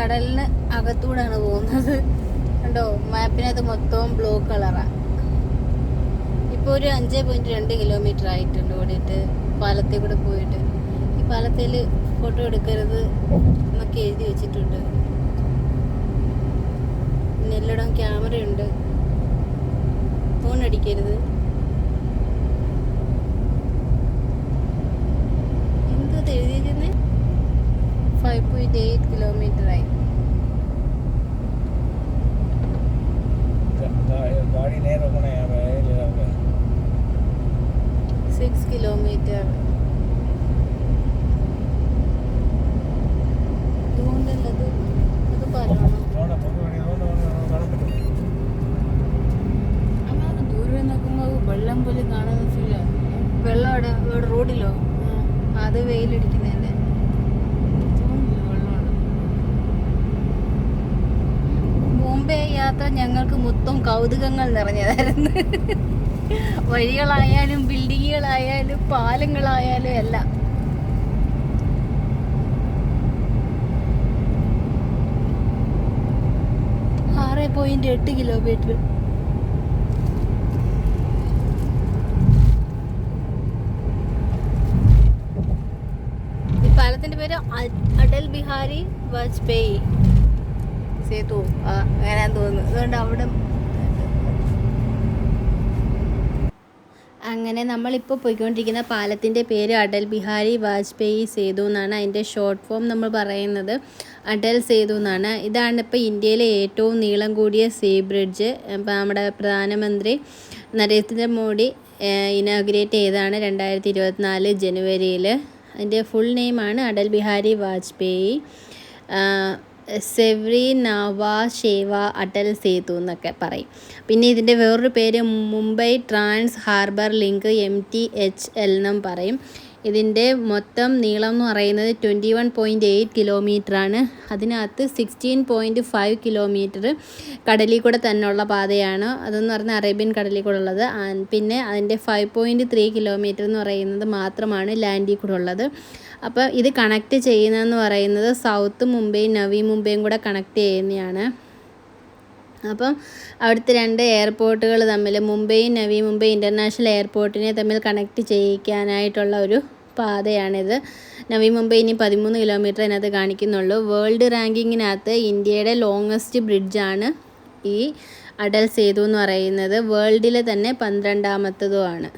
കടലിന് അകത്തൂടാണ് പോകുന്നത്. കണ്ടോ, മാപ്പിനകത്ത് മൊത്തവും ബ്ലൂ കളറാണ്. ഇപ്പോൾ ഒരു 5.2 കിലോമീറ്റർ ആയിട്ടുണ്ട് ഓടിയിട്ട് പാലത്തിൽ കൂടെ പോയിട്ട്. ഈ പാലത്തിൽ ഫോട്ടോ എടുക്കരുത് എന്നൊക്കെ എഴുതി വെച്ചിട്ടുണ്ട്. പിന്നെ എല്ലായിടം ക്യാമറയുണ്ട്, ഫോൺ അടിക്കരുത്. എന്തത് എഴുതിയിരിക്കുന്നത്? 5.8 കിലോമീറ്റർ ആയി. गाड़ी नहीं रोकना है भाई, ले जाओगे 6 കിലോമീറ്റർ. ഇതുകൊണ്ടല്ലത് അത് പറയണം. അങ്ങനെ ദൂരെ നോക്കുമ്പോൾ വെള്ളം പോലെ കാണുന്ന ഫീൽ. വെള്ളം അവിടെ റോഡിലോ? അത് വെയിലടിക്കുന്നതിൻ്റെ. ബോംബെ യാത്ര ഞങ്ങൾക്ക് മൊത്തം കൗതുകങ്ങൾ നിറഞ്ഞതായിരുന്നു. വഴികളായാലും ബിൽഡിങ്ങുകളായാലും പാലങ്ങളായാലും എല്ലാം. .8 കിലോമീറ്റർ. ഈ പാലത്തിന്റെ പേര് അടൽ ബിഹാരി വാജ്പേയി സേതു അങ്ങനെയാന്ന് തോന്നുന്നു. അതുകൊണ്ട് അവിടെ അങ്ങനെ നമ്മളിപ്പോൾ പോയിക്കൊണ്ടിരിക്കുന്ന പാലത്തിൻ്റെ പേര് അടൽ ബിഹാരി വാജ്പേയി സേതു എന്നാണ്. അതിൻ്റെ ഷോർട്ട് ഫോം നമ്മൾ പറയുന്നത് അടൽ സേതു എന്നാണ്. ഇതാണ് ഇപ്പോൾ ഇന്ത്യയിലെ ഏറ്റവും നീളം കൂടിയ സീ ബ്രിഡ്ജ്. ഇപ്പോൾ നമ്മുടെ പ്രധാനമന്ത്രി നരേന്ദ്രമോദി ഇനാഗുറേറ്റ് ചെയ്തതാണ് 2024 ജനുവരിയിൽ. അതിൻ്റെ ഫുൾ നെയിമാണ് അടൽ ബിഹാരി വാജ്പേയി സെവ്രി നാവാ ഷേവ അടൽ സേതു എന്നൊക്കെ പറയും. പിന്നെ ഇതിൻ്റെ വേറൊരു പേര് Mumbai trans harbour link MTHL എന്നും പറയും. ഇതിൻ്റെ മൊത്തം നീളം എന്ന് പറയുന്നത് 21.8 കിലോമീറ്ററാണ്. അതിനകത്ത് 16.5 കിലോമീറ്റർ കടലിൽ കൂടെ തന്നെയുള്ള പാതയാണ്. അതെന്ന് പറഞ്ഞാൽ അറേബ്യൻ കടലിൽ കൂടെ ഉള്ളത്. പിന്നെ അതിൻ്റെ 5.3 കിലോമീറ്റർ എന്ന് പറയുന്നത് മാത്രമാണ് ലാൻഡിൽ കൂടെ ഉള്ളത്. അപ്പോൾ ഇത് കണക്ട് ചെയ്യുന്നതെന്ന് പറയുന്നത് സൗത്ത് മുംബൈയും നവി മുംബൈയും കൂടെ കണക്ട് ചെയ്യുന്നതാണ്. അപ്പം അവിടുത്തെ 2 എയർപോർട്ടുകൾ തമ്മിൽ, മുംബൈയും നവി മുംബൈ ഇൻ്റർനാഷണൽ എയർപോർട്ടിനെ തമ്മിൽ കണക്ട് ചെയ്യിക്കാനായിട്ടുള്ള ഒരു പാതയാണിത്. നവി മുംബൈ ഇനി 13 കിലോമീറ്റർ അതിനകത്ത് കാണിക്കുന്നുള്ളൂ. വേൾഡ് റാങ്കിങ്ങിനകത്ത് ഇന്ത്യയുടെ ലോങ്ങസ്റ്റ് ബ്രിഡ്ജാണ് ഈ അടൽ സേതു എന്ന് പറയുന്നത്. വേൾഡിലെ തന്നെ 12ാമത്തതുമാണ്.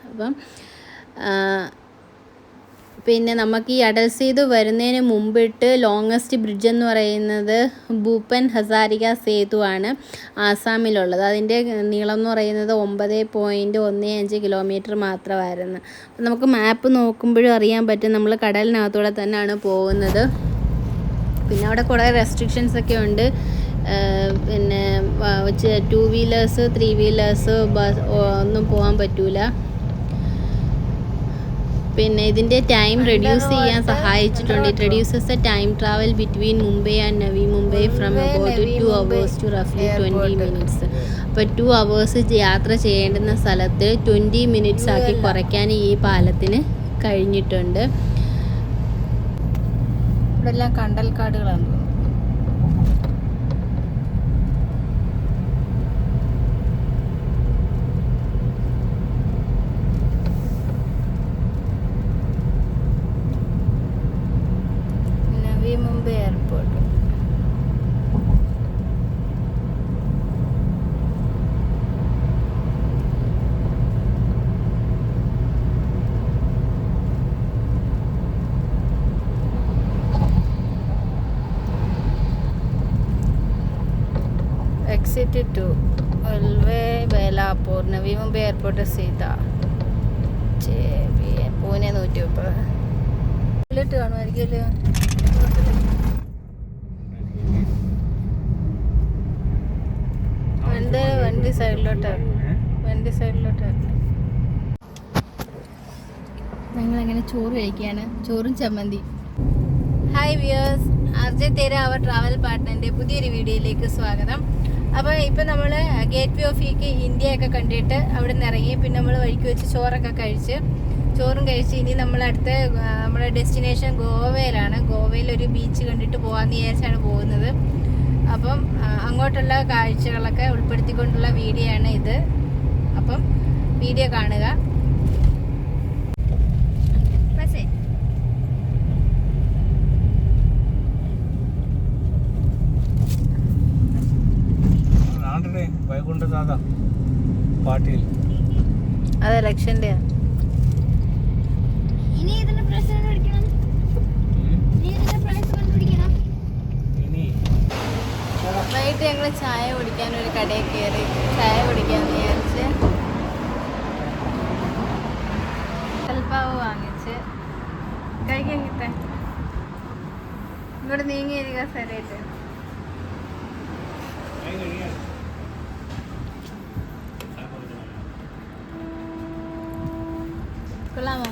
അപ്പം പിന്നെ നമുക്ക് ഈ അടൽ സേതു വരുന്നതിന് മുമ്പിട്ട് ലോങ്ങസ്റ്റ് ബ്രിഡ്ജ് എന്ന് പറയുന്നത് ഭൂപൻ ഹസാരിക സേതു ആണ്, ആസാമിലുള്ളത്. അതിൻ്റെ നീളം എന്ന് പറയുന്നത് 9.15 കിലോമീറ്റർ മാത്രമായിരുന്നു. അപ്പം നമുക്ക് മാപ്പ് നോക്കുമ്പോഴും അറിയാൻ പറ്റും നമ്മൾ കടലിനകത്തൂടെ തന്നെയാണ് പോകുന്നത്. പിന്നെ അവിടെ കുറേ റെസ്ട്രിക്ഷൻസ് ഒക്കെ ഉണ്ട്. പിന്നെ 2 വീലേഴ്സ് 3 വീലേഴ്സ് ബസ് ഒന്നും പോകാൻ പറ്റൂല. പിന്നെ ഇതിൻ്റെ ടൈം റെഡ്യൂസ് ചെയ്യാൻ സഹായിച്ചിട്ടുണ്ട്. It reduces the time travel between Mumbai and Navi Mumbai from about 2 hours to റഫ്ലി 20 minutes. അപ്പോൾ 2 hours യാത്ര ചെയ്യേണ്ടുന്ന സ്ഥലത്ത് 20 minutes ആക്കി കുറയ്ക്കാൻ ഈ പാലത്തിന് കഴിഞ്ഞിട്ടുണ്ട്. ഇവിടെ എല്ലാം കണ്ടൽക്കാടുകളാണ്. Mumbai airport. Exit 2 railway Belapur Navi Mumbai airport സീത പൂനെ 130 കാണുമായിരിക്കുമല്ലോ. വണ്ടി സൈഡിലോട്ട് ഞങ്ങളങ്ങനെ ചോറ് കഴിക്കുകയാണ്. ചോറും ചമ്മന്തി. ഹായ് വ്യൂവേഴ്സ്, RJ തേര അവർ ട്രാവൽ പാർട്ട്ണറിൻ്റെ പുതിയൊരു വീഡിയോയിലേക്ക് സ്വാഗതം. അപ്പോൾ ഇപ്പം നമ്മൾ ഗേറ്റ് വേ ഓഫ് ഇന്ത്യയൊക്കെ കണ്ടിട്ട് അവിടെ നിന്ന് ഇറങ്ങി. പിന്നെ നമ്മൾ വഴിക്ക് വെച്ച് ചോറൊക്കെ കഴിച്ച് ചോറും കഴിച്ച് ഇനി നമ്മളടുത്ത നമ്മുടെ ഡെസ്റ്റിനേഷൻ ഗോവയിലാണ്. ഗോവയിൽ ഒരു ബീച്ച് കണ്ടിട്ട് പോകാമെന്ന് വിചാരിച്ചാണ് പോകുന്നത്. അപ്പം അങ്ങോട്ടുള്ള കാഴ്ചകളൊക്കെ ഉൾപ്പെടുത്തിക്കൊണ്ടുള്ള വീഡിയോ ആണ് ഇത്. അപ്പം വീഡിയോ കാണുക. വൈകുണ്ഠനാഥ പാട്ടിൽ അത് ഇലക്ഷൻ്റെ വൈകിട്ട് ഞങ്ങൾ ചായ കുടിക്കാൻ ഒരു കടയിൽ കയറി ചായ കുടിക്കാന്ന് വിചാരിച്ച് കൽപ്പാവ് വാങ്ങിച്ച് കഴിക്കാൻ കിട്ടാൻ ഇങ്ങോട്ട് നീങ്ങിയിരിക്കുക സ്ഥലമായിട്ട്. കൊള്ളാമോ?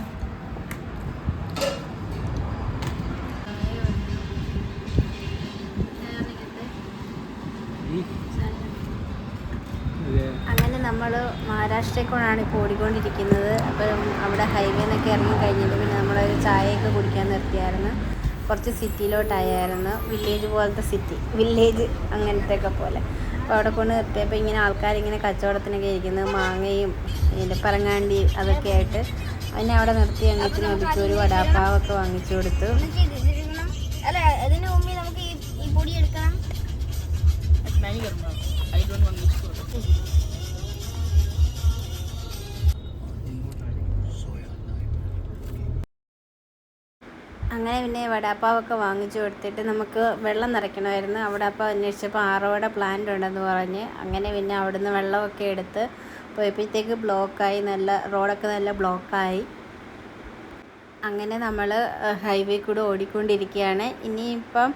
അങ്ങനെ നമ്മൾ മഹാരാഷ്ട്രയിലേക്കാണ് ഇപ്പോൾ ഓടിക്കൊണ്ടിരിക്കുന്നത്. അപ്പം അവിടെ ഹൈവേ എന്നൊക്കെ ഇറങ്ങി കഴിഞ്ഞിട്ട് പിന്നെ നമ്മളൊരു ചായയൊക്കെ കുടിക്കാൻ നിർത്തിയായിരുന്നു. കുറച്ച് സിറ്റിയിലോട്ടായിരുന്നു, വില്ലേജ് പോലത്തെ സിറ്റി, വില്ലേജ് അങ്ങനത്തെയൊക്കെ പോലെ. അപ്പോൾ അവിടെ കൊണ്ട് നിർത്തിയപ്പോൾ ഇങ്ങനെ ആൾക്കാരിങ്ങനെ കച്ചവടത്തിനൊക്കെ ഇരിക്കുന്നത് മാങ്ങയും ഇതിൻ്റെ പറങ്ങാണ്ടി അതൊക്കെ ആയിട്ട് അതിനെ അവിടെ നിർത്തി അങ്ങോട്ട് നോക്കിച്ച് ഒരു വടാപ്പാവൊക്കെ വാങ്ങിച്ചു കൊടുത്തു. അങ്ങനെ പിന്നെ വടാപ്പാവൊക്കെ വാങ്ങിച്ചു കൊടുത്തിട്ട് നമുക്ക് വെള്ളം നിറയ്ക്കണമായിരുന്നു. അവിടെ അപ്പോൾ അന്വേഷിച്ചപ്പോൾ ആറോടെ പ്ലാന്റ് ഉണ്ടെന്ന് പറഞ്ഞ് അങ്ങനെ പിന്നെ അവിടുന്ന് വെള്ളമൊക്കെ എടുത്ത് പോയപ്പോഴത്തേക്ക് ബ്ലോക്കായി, നല്ല റോഡൊക്കെ നല്ല ബ്ലോക്കായി. അങ്ങനെ നമ്മൾ ഹൈവേ കൂടെ ഓടിക്കൊണ്ടിരിക്കുകയാണ്. ഇനിയിപ്പം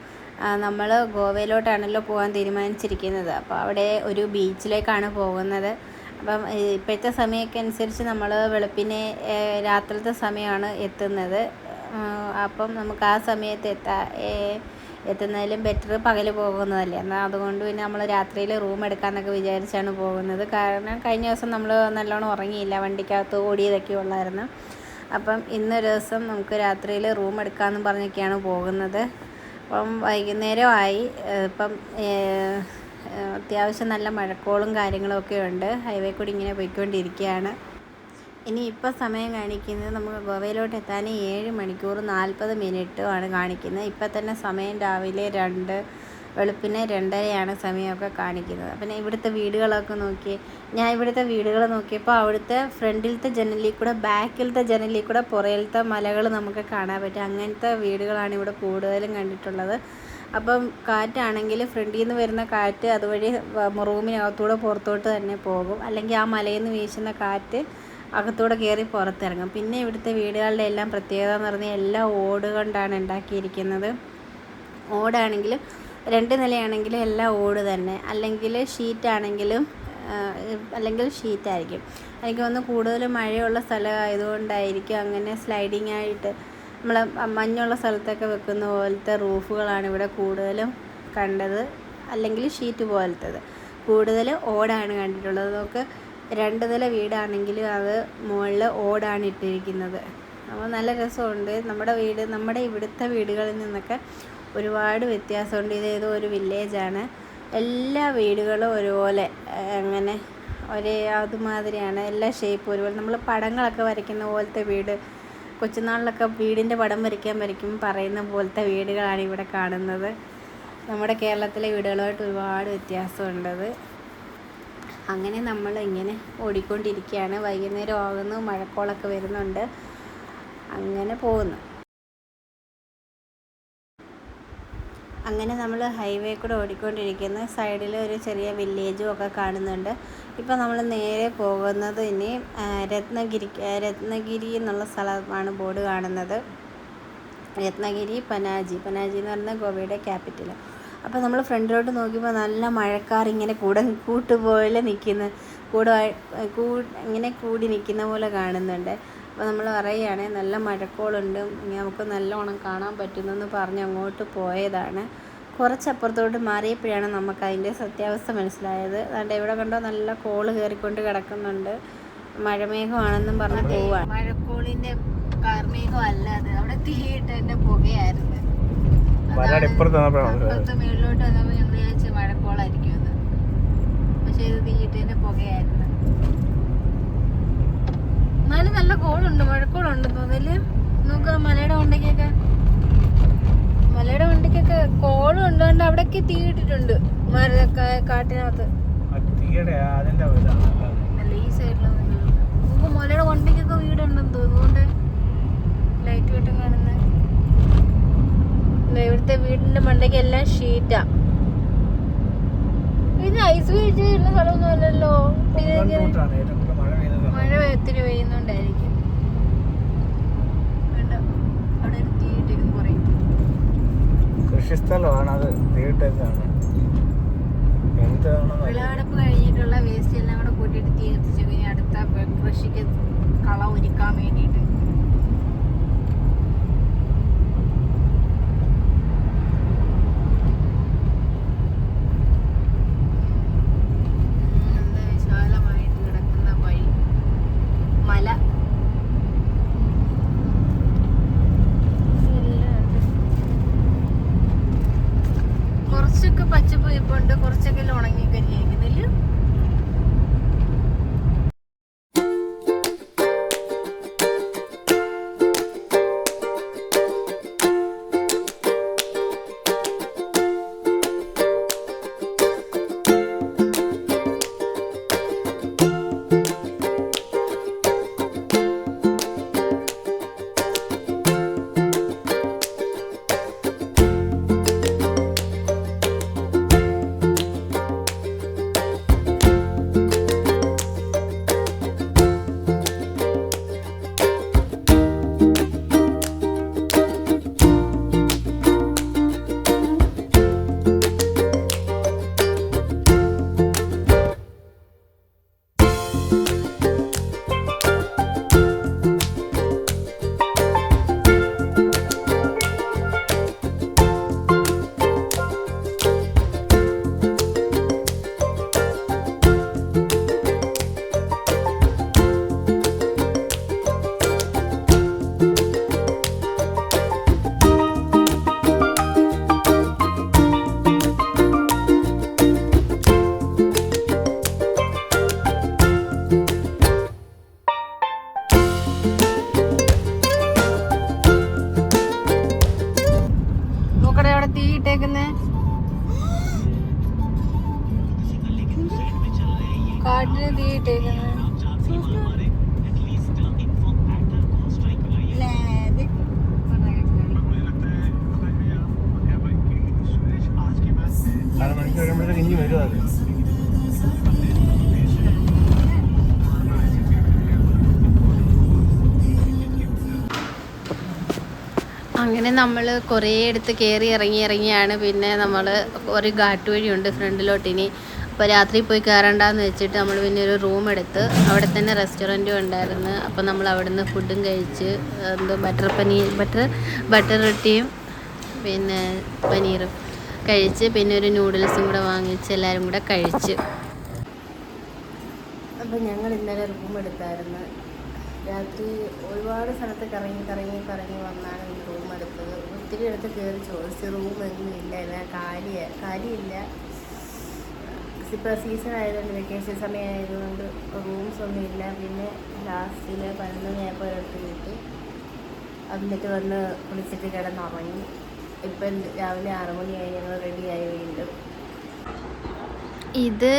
നമ്മൾ ഗോവയിലോട്ടാണല്ലോ പോകാൻ തീരുമാനിച്ചിരിക്കുന്നത്. അപ്പോൾ അവിടെ ഒരു ബീച്ചിലേക്കാണ് പോകുന്നത്. അപ്പം ഇപ്പോഴത്തെ സമയമൊക്കെ അനുസരിച്ച് നമ്മൾ വെളുപ്പിനെ രാത്രിത്തെ സമയമാണ് എത്തുന്നത്. അപ്പം നമുക്ക് ആ സമയത്ത് എത്തുന്നതിലും ബെറ്റർ പകൽ പോകുന്നതല്ലേ. എന്നാൽ അതുകൊണ്ട് പിന്നെ നമ്മൾ രാത്രിയിൽ റൂം എടുക്കാമെന്നൊക്കെ വിചാരിച്ചാണ് പോകുന്നത്. കാരണം കഴിഞ്ഞ ദിവസം നമ്മൾ നല്ലോണം ഉറങ്ങിയില്ല, വണ്ടിക്കകത്ത് ഓടിയതൊക്കെ ഉള്ളായിരുന്നു. അപ്പം ഇന്നൊരു ദിവസം നമുക്ക് രാത്രിയിൽ റൂം എടുക്കാമെന്ന് പറഞ്ഞൊക്കെയാണ് പോകുന്നത്. അപ്പം വൈകുന്നേരമായി. ഇപ്പം അത്യാവശ്യം നല്ല മഴക്കോളും കാര്യങ്ങളൊക്കെ ഉണ്ട്. ഹൈവേ കൂടി ഇങ്ങനെ പോയിക്കൊണ്ടിരിക്കുകയാണ്. ഇനി ഇപ്പം സമയം കാണിക്കുന്നത് നമുക്ക് ഗോവയിലോട്ട് എത്താൻ 7 മണിക്കൂർ 40 മിനിറ്റുമാണ് കാണിക്കുന്നത്. ഇപ്പം തന്നെ സമയം രാവിലെ 2, വെളുപ്പിനെ 2:30 സമയമൊക്കെ കാണിക്കുന്നത്. പിന്നെ ഇവിടുത്തെ വീടുകളൊക്കെ നോക്കി, ഞാൻ ഇവിടുത്തെ വീടുകൾ നോക്കിയപ്പോൾ അവിടുത്തെ ഫ്രണ്ടിലത്തെ ജനലിൽ കൂടെ ബാക്കിലത്തെ ജനലിൽ കൂടെ പുറയിലത്തെ മലകൾ നമുക്ക് കാണാൻ പറ്റും. അങ്ങനത്തെ വീടുകളാണ് ഇവിടെ കൂടുതലും കണ്ടിട്ടുള്ളത്. അപ്പം കാറ്റാണെങ്കിൽ ഫ്രണ്ടിൽ നിന്ന് വരുന്ന കാറ്റ് അതുവഴി റൂമിനകത്തൂടെ പുറത്തോട്ട് തന്നെ പോകും, അല്ലെങ്കിൽ ആ മലയിൽ നിന്ന് വീശുന്ന കാറ്റ് അകത്തൂടെ കയറി പുറത്തിറങ്ങും. പിന്നെ ഇവിടുത്തെ വീടുകളുടെ എല്ലാം പ്രത്യേകത എന്ന് പറഞ്ഞാൽ എല്ലാം ഓട് കൊണ്ടാണ് ഉണ്ടാക്കിയിരിക്കുന്നത്. ഓടാണെങ്കിലും 2 നിലയാണെങ്കിലും എല്ലാം ഓട് തന്നെ, അല്ലെങ്കിൽ ഷീറ്റാണെങ്കിലും അല്ലെങ്കിൽ ഷീറ്റായിരിക്കും. എനിക്ക് തോന്നുന്നു കൂടുതലും മഴയുള്ള സ്ഥലമായതുകൊണ്ടായിരിക്കും അങ്ങനെ സ്ലൈഡിങ് ആയിട്ട് നമ്മൾ മഞ്ഞുള്ള സ്ഥലത്തൊക്കെ വെക്കുന്ന പോലത്തെ റൂഫുകളാണ് ഇവിടെ കൂടുതലും കണ്ടത്, അല്ലെങ്കിൽ ഷീറ്റ് പോലത്തത്. കൂടുതൽ ഓടാണ് കണ്ടിട്ടുള്ളത്. നമുക്ക് 2 നില വീടാണെങ്കിലും അത് മുകളിൽ ഓടാണ് ഇട്ടിരിക്കുന്നത്. അപ്പോൾ നല്ല രസമുണ്ട്. നമ്മുടെ ഇവിടുത്തെ വീടുകളിൽ നിന്നൊക്കെ ഒരുപാട് വ്യത്യാസമുണ്ട്. ഇതേതോ ഒരു വില്ലേജാണ്. എല്ലാ വീടുകളും ഒരുപോലെ അങ്ങനെ അതുമാതിരിയാണ്. എല്ലാ ഷേപ്പും ഒരുപോലെ. നമ്മൾ പടങ്ങളൊക്കെ വരയ്ക്കുന്ന പോലത്തെ വീട്, കൊച്ചുനാളിലൊക്കെ വീടിൻ്റെ പടം വരയ്ക്കും പറയുന്ന പോലത്തെ വീടുകളാണ് ഇവിടെ കാണുന്നത്. നമ്മുടെ കേരളത്തിലെ വീടുകളുമായിട്ട് ഒരുപാട് വ്യത്യാസമുണ്ടത്. അങ്ങനെ നമ്മൾ ഇങ്ങനെ ഓടിക്കൊണ്ടിരിക്കുകയാണ്. വൈകുന്നേരം ആകുന്നു, മഴക്കോളൊക്കെ വരുന്നുണ്ട്, അങ്ങനെ പോകുന്നു. അങ്ങനെ നമ്മൾ ഹൈവേ കൂടെ ഓടിക്കൊണ്ടിരിക്കുന്ന സൈഡിൽ ഒരു ചെറിയ വില്ലേജും ഒക്കെ കാണുന്നുണ്ട്. ഇപ്പോൾ നമ്മൾ നേരെ പോകുന്നത് ഇനി രത്നഗിരി എന്നുള്ള സ്ഥലമാണ് ബോർഡ് കാണുന്നത്. രത്നഗിരി പനാജി എന്ന് പറയുന്നത് ഗോവയുടെ ക്യാപിറ്റൽ. അപ്പോൾ നമ്മൾ ഫ്രണ്ടിലോട്ട് നോക്കിയപ്പോൾ നല്ല മഴക്കാർ ഇങ്ങനെ കൂട്ടുപോലെ നിൽക്കുന്ന ഇങ്ങനെ കൂടി നിൽക്കുന്ന പോലെ കാണുന്നുണ്ട്. അപ്പോൾ നമ്മൾ പറയുകയാണ് നല്ല മഴക്കോളുണ്ട്, നമുക്ക് നല്ലോണം കാണാൻ പറ്റുന്നെന്ന് പറഞ്ഞ് അങ്ങോട്ട് പോയതാണ്. കുറച്ചപ്പുറത്തോട്ട് മാറിയപ്പോഴാണ് നമുക്ക് അതിൻ്റെ സത്യാവസ്ഥ മനസ്സിലായത്. അതുകൊണ്ട് ഇവിടെ കണ്ടോ നല്ല കോള് കയറിക്കൊണ്ട് കിടക്കുന്നുണ്ട്, മഴമേഘമാണെന്നും പറഞ്ഞ് പോവുകയാണ്. മഴക്കോൾ മഴക്കോളിന്റെ കാർമേഘം അല്ല അത്, അവിടെ തീയിട്ടതിന്റെ പുകയായിരുന്നു. അപ്പുറത്ത് മേളിലോട്ട് വന്നപ്പോ ഞങ്ങൾ വിചാരിച്ചു മഴക്കോളായിരിക്കും അത്, പക്ഷെ ഇത് തീയിട്ടതിന്റെ പുകയായിരുന്നു. എന്നാലും നല്ല കോളുണ്ട്, മഴക്കോളുണ്ട് തോന്നല്. നോക്കുക മലയുടെ വണ്ടിക്കൊക്കെ കോളും ഉണ്ടോണ്ട് അവിടേക്ക് തീയിട്ടിട്ടുണ്ട് കാട്ടിനകത്ത്. അല്ല ഈ സൈഡിലൊന്നും നമുക്ക് മലയുടെ വണ്ടിക്കൊക്കെ വീടുണ്ടെന്ന് തോന്നുന്നുണ്ട്. ലൈറ്റ് വെട്ടം കാണുന്നത് ഇവിടുത്തെ വീടിന്റെ മണ്ടയ്ക്ക് എല്ലാം ഷീറ്റാ. ഇത് ഐസ് വീഴ്ചയുള്ള സ്ഥലമൊന്നും അല്ലല്ലോ. മഴ ഒത്തിരി പെയ്യുന്നുണ്ടായിരിക്കും. അവിടെ ഒരു തീയിട്ടിരുന്ന് പറയും കൃഷിസ്ഥലമാണ് അത്, തീയിട്ടേക്കാണ്. വിളവെടുപ്പ് കഴിഞ്ഞിട്ടുള്ള വേസ്റ്റ് എല്ലാം കൂടെ കൂട്ടിയിട്ട് തീ കത്തിച്ചു. ഇനി അടുത്ത കൃഷിക്ക് കള ഒരുക്കാൻ വേണ്ടിയിട്ട്. വിശാലമായിട്ട് കിടക്കുന്ന വഴി, മല, കുറച്ചൊക്കെ പച്ചപ്പ് ഇപ്പുണ്ട്, കുറച്ചൊക്കെ ഉണങ്ങി കരിയായിരിക്കുന്നില്ല. കാട്ടിന് തീയിട്ടേക്കുന്നത്. ഇനി വരും അത്. അങ്ങനെ നമ്മൾ കുറേ അടുത്ത് കയറി ഇറങ്ങിയാണ് പിന്നെ നമ്മൾ ഒരു ഘാട്ടുവഴിയുണ്ട് ഫ്രണ്ടിലോട്ടിനി. അപ്പോൾ രാത്രി പോയി കയറണ്ടെന്ന് വെച്ചിട്ട് നമ്മൾ പിന്നെ ഒരു റൂം എടുത്ത് അവിടെ തന്നെ റെസ്റ്റോറൻറ്റും ഉണ്ടായിരുന്നു. അപ്പോൾ നമ്മൾ അവിടെ നിന്ന് ഫുഡും കഴിച്ച് എന്തോ ബട്ടർ റൊട്ടിയും പിന്നെ പനീറും കഴിച്ച് പിന്നെ ഒരു നൂഡിൽസും കൂടെ വാങ്ങിച്ച് എല്ലാവരും കൂടെ കഴിച്ച്. അപ്പോൾ ഞങ്ങൾ ഇന്നലെ റൂം എടുത്തായിരുന്നു. രാത്രി ഒരുപാട് സ്ഥലത്ത് കറങ്ങി വന്നാണ് ഈ റൂം എടുത്തത്. ഒത്തിരി അടുത്ത് കയറി ചോദിച്ച് റൂമൊന്നും ഇല്ല, എല്ലാം കാര്യമില്ല. ഇപ്പോൾ സീസൺ ആയതുകൊണ്ട് വെക്കേഷൻ സമയം ആയതുകൊണ്ട് റൂംസ് ഒന്നും ഇല്ല. പിന്നെ ലാസ്റ്റിൽ 11 മണിയായപ്പോൾ ഒരിടത്ത് കിട്ടി. എന്നിട്ട് വന്ന് കുളിച്ചിട്ട് കിടന്നുറങ്ങി. ഇപ്പം രാവിലെ 6 മണിയായി, ഞങ്ങൾ റെഡിയായി വീണ്ടും. ഇത്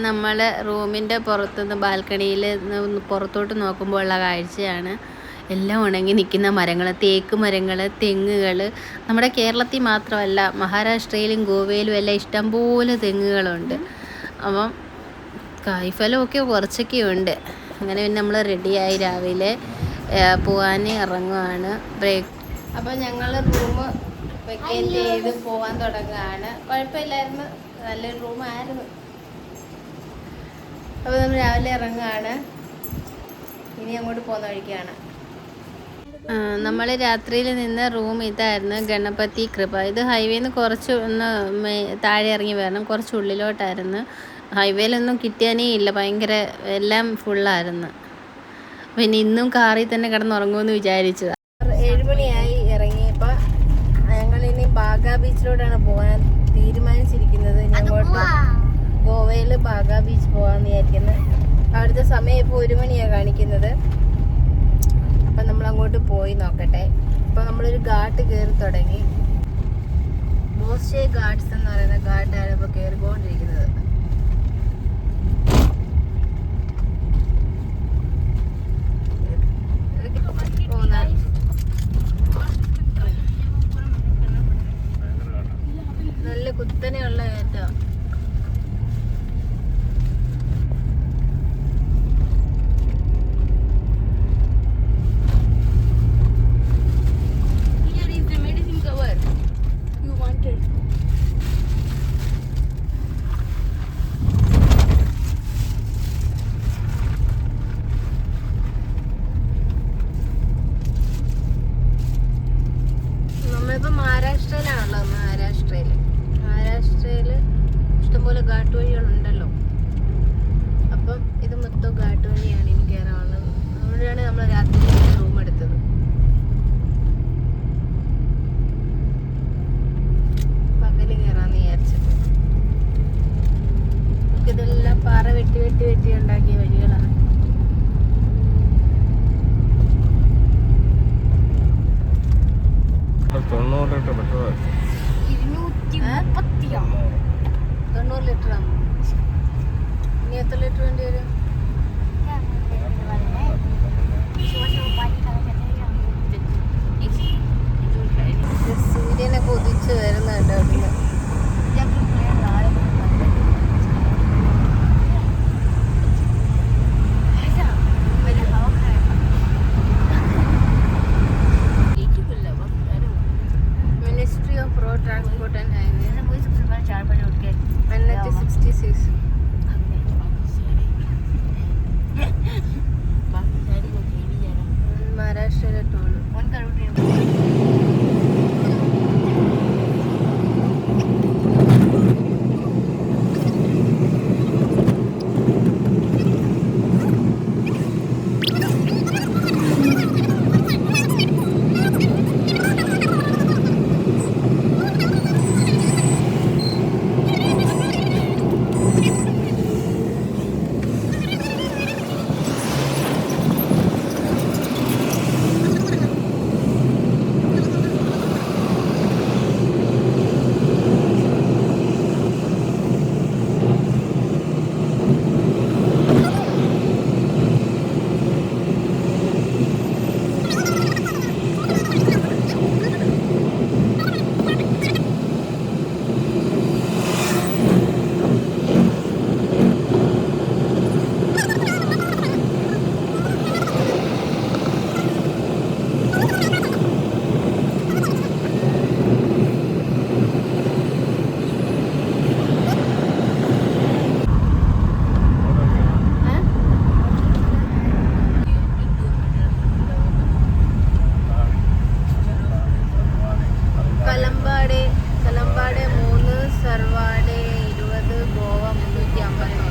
നമ്മൾ റൂമിൻ്റെ പുറത്തുനിന്ന് ബാൽക്കണിയിൽ പുറത്തോട്ട് നോക്കുമ്പോൾ ഉള്ള കാഴ്ചയാണ്. എല്ലാം ഉണങ്ങി നിൽക്കുന്ന മരങ്ങൾ, തേക്ക് മരങ്ങൾ, തെങ്ങുകൾ. നമ്മുടെ കേരളത്തിൽ മാത്രമല്ല, മഹാരാഷ്ട്രയിലും ഗോവയിലും എല്ലാം ഇഷ്ടംപോലെ തെങ്ങുകളുണ്ട്. അപ്പം കായ്ഫലമൊക്കെ കുറച്ചൊക്കെ ഉണ്ട്. അങ്ങനെ പിന്നെ നമ്മൾ റെഡിയായി രാവിലെ പോകാൻ ഇറങ്ങുകയാണ്. അപ്പോൾ ഞങ്ങൾ റൂം വെക്കേറ്റ് ചെയ്ത് പോകാൻ തുടങ്ങുകയാണ്. കുഴപ്പമില്ലായിരുന്നു, നല്ലൊരു റൂമായിരുന്നു. അപ്പോൾ നമ്മൾ രാവിലെ ഇറങ്ങുകയാണ്, ഇനി അങ്ങോട്ട് പോകുന്ന വഴിക്കാണ്. നമ്മൾ രാത്രിയിൽ നിന്ന് റൂം ഇതായിരുന്നു, ഗണപതി കൃപ. ഇത് ഹൈവേന്ന് കുറച്ച് ഒന്ന് താഴെ ഇറങ്ങി വരണം, കുറച്ച് ഉള്ളിലോട്ടായിരുന്നു. ഹൈവേയിലൊന്നും കിട്ടാനേ ഇല്ല, ഭയങ്കര എല്ലാം ഫുള്ളായിരുന്നു. പിന്നെ ഇന്നും കാറിൽ തന്നെ കിടന്നുറങ്ങുമെന്ന് വിചാരിച്ചതാ. 7 മണിയായി ഇറങ്ങിയപ്പോൾ ഞങ്ങളിനി ബാഗ ബീച്ചിലോട്ടാണ് പോകാൻ തീരുമാനിച്ചിരിക്കുന്നത്. ഇങ്ങോട്ട് ഗോവയിൽ ബാഗ ബീച്ച് പോകാമെന്ന് വിചാരിക്കുന്നത്. അവിടുത്തെ സമയം ഇപ്പോൾ 1 മണിയാണ് കാണിക്കുന്നത്. അപ്പം നമ്മൾ അങ്ങോട്ട് പോയി നോക്കട്ടെ. ഇപ്പോൾ നമ്മളൊരു ഘാട്ട് കയറി തുടങ്ങി. ബോസ്റ്റേ ഘാട്ട്സ് എന്ന് പറയുന്ന ഘാട്ടാണ് ഇപ്പോൾ കയറിക്കൊണ്ടിരിക്കുന്നത്. നല്ല കുത്തനെയുള്ള കയറ്റം. നമ്മളിപ്പോൾ മഹാരാഷ്ട്രയിലാണുള്ളത്. മഹാരാഷ്ട്രയിൽ ഇഷ്ടംപോലെ ഘാട്ട് വഴികളുണ്ടല്ലോ. അപ്പം ഇത് മൊത്തം ഘാട്ട് വഴിയാണ് ഇനി കയറാനുള്ളത്. അവിടെയാണ് നമ്മൾ രാത്രി റൂം എടുത്തത്. പകല് കയറാന്ന് വിചാരിച്ചത്. ഇതെല്ലാം പാറ വെട്ടി ഉണ്ടാക്കിയ വഴികളാണ്. $90 പെട്രോൾ. 90 ലിറ്ററാണ്. ഇനി എത്ര ലിറ്റർ വേണ്ടി വരും? സൂര്യനൊക്കെ ഉദിച്ച് വരുന്നുണ്ട് അവിടുന്ന്. Ministry off road transport and highway NH-66. മഹാരാഷ്ട്രയിലെ ടോള്. കലമ്പാടെ 3, സർവാടെ 20, ഗോവ 350.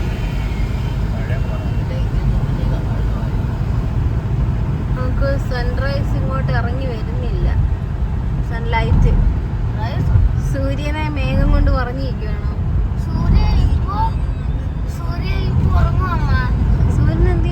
നമുക്ക് സൺറൈസ് ഇങ്ങോട്ട് ഇറങ്ങി വരുന്നില്ല. സൺലൈറ്റ് സൂര്യനെ മേഘം കൊണ്ട് ഉറങ്ങിയിരിക്കുകയാണോ? സൂര്യൻ എന്ത്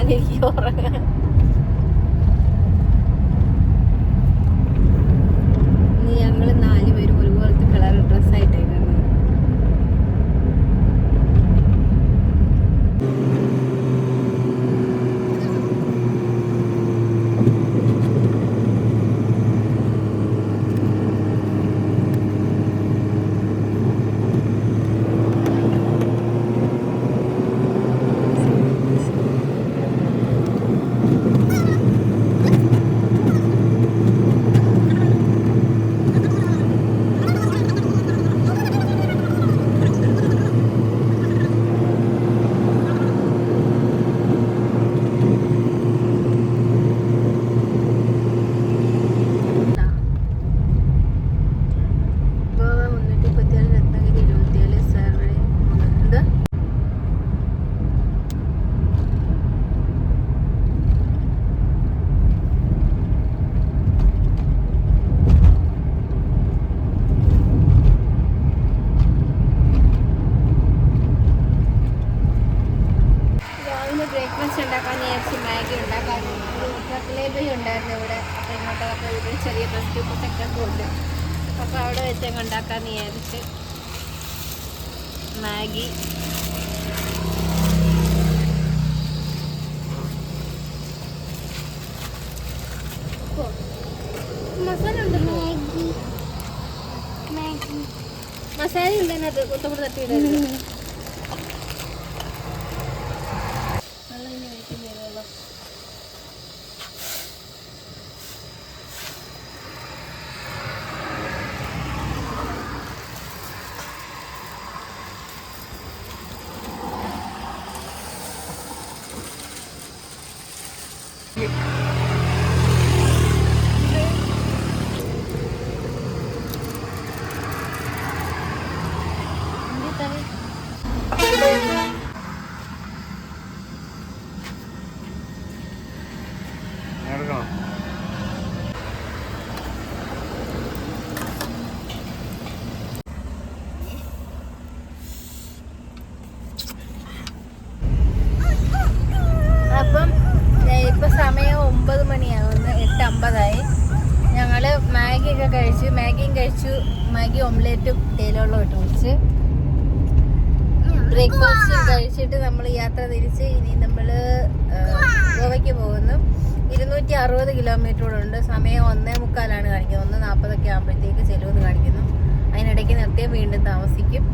എനിക്ക് ഉറങ്ങാൻ. ഞങ്ങള് 4 പേരും ഒരുപോലത്തെ കളർ ഡ്രസ്സായിട്ടായിരുന്നു. ബ്രേക്ക്ഫാസ്റ്റ് ഉണ്ടാക്കാൻ വിചാരിച്ച് മാഗി ഉണ്ടാക്കാൻ കട്ലേബി ഉണ്ടായിരുന്നു ഇവിടെ. അപ്പോൾ ഇങ്ങോട്ടൊക്കെ ഇവിടെ ചെറിയ റെസിപ്പീസൊക്കെ ഉണ്ട്. അപ്പോൾ അവിടെ വെച്ചങ്ങ് ഉണ്ടാക്കാമെന്ന് വിചാരിച്ച് മാഗി. മസാല ഉണ്ടല്ലോ, മസാല ഉണ്ടതിനകത്ത് കൊത്തക്കൂടെ തട്ടിയിടരുത്. അപ്പം ഇപ്പം സമയം 9 മണിയാകുന്നു, 8:50. ഞങ്ങൾ മാഗിയൊക്കെ കഴിച്ചു, മാഗി ഓംലേറ്റും തേയിലുള്ള ഇട്ട് കുടിച്ച് ബ്രേക്ക്ഫാസ്റ്റ് കഴിച്ചിട്ട് നമ്മൾ യാത്ര തിരിച്ച് ഇനി നമ്മൾ ഗോവയ്ക്ക് പോകുന്നു. 260 കിലോമീറ്ററുകളുണ്ട്. സമയം 1:45 കാണിക്കുന്നത്. 1:40 ആകുമ്പോഴത്തേക്ക് ചെല്ലുമെന്ന് കാണിക്കുന്നു. അതിനിടയ്ക്ക് നിർത്തിയാൽ വീണ്ടും താമസിക്കും.